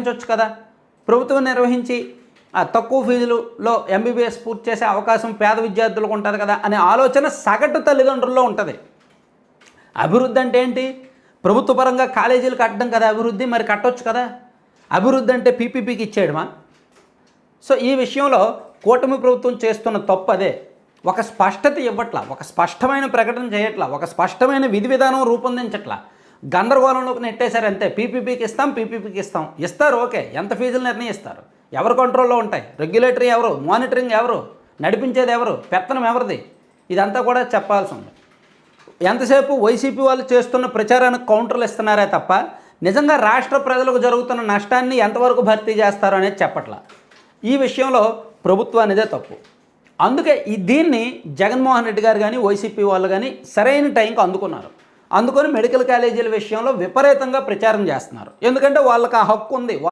నిర్వహించవచ్చు కదా. ప్రభుత్వం నిర్వహించి తక్కువ ఫీజులలో ఎంబీబీఎస్ పూర్తి చేసే అవకాశం పేద విద్యార్థులకు ఉంటుంది కదా అనే ఆలోచన సగటు తల్లిదండ్రుల్లో ఉంటుంది. అభివృద్ధి అంటే ఏంటి? ప్రభుత్వ పరంగా కాలేజీలు కట్టడం కదా అభివృద్ధి. మరి కట్టొచ్చు కదా. అభివృద్ధి అంటే పీపీపీకి ఇచ్చేయడమా? సో ఈ విషయంలో కూటమి ప్రభుత్వం చేస్తున్న తప్పు అదే. ఒక స్పష్టత ఇవ్వట్లా, ఒక స్పష్టమైన ప్రకటన చేయట్లా, ఒక స్పష్టమైన విధి విధానం రూపొందించట్లా. గందరగోళంలోకి నెట్టేశారు అంతే. పీపీపీకి ఇస్తాం, పీపీపీకి ఇస్తాం. ఇస్తారు ఓకే, ఎంత ఫీజులు నిర్ణయిస్తారు? ఎవరు కంట్రోల్లో ఉంటాయి? రెగ్యులేటరీ ఎవరు? మానిటరింగ్ ఎవరు? నడిపించేది ఎవరు? పెత్తనం ఎవరిది? ఇదంతా కూడా చెప్పాల్సి ఉంది. ఎంతసేపు వైసీపీ వాళ్ళు చేస్తున్న ప్రచారానికి కౌంటర్లు ఇస్తున్నారే తప్ప నిజంగా రాష్ట్ర ప్రజలకు జరుగుతున్న నష్టాన్ని ఎంతవరకు భర్తీ చేస్తారో అనేది చెప్పట్లా. ఈ విషయంలో ప్రభుత్వానిదే తప్పు. అందుకే దీన్ని జగన్మోహన్ రెడ్డి గారు కానీ వైసీపీ వాళ్ళు కానీ సరైన టైంకి అందుకొని మెడికల్ కాలేజీల విషయంలో విపరీతంగా ప్రచారం చేస్తున్నారు. ఎందుకంటే వాళ్ళకి ఆ హక్కు ఉంది.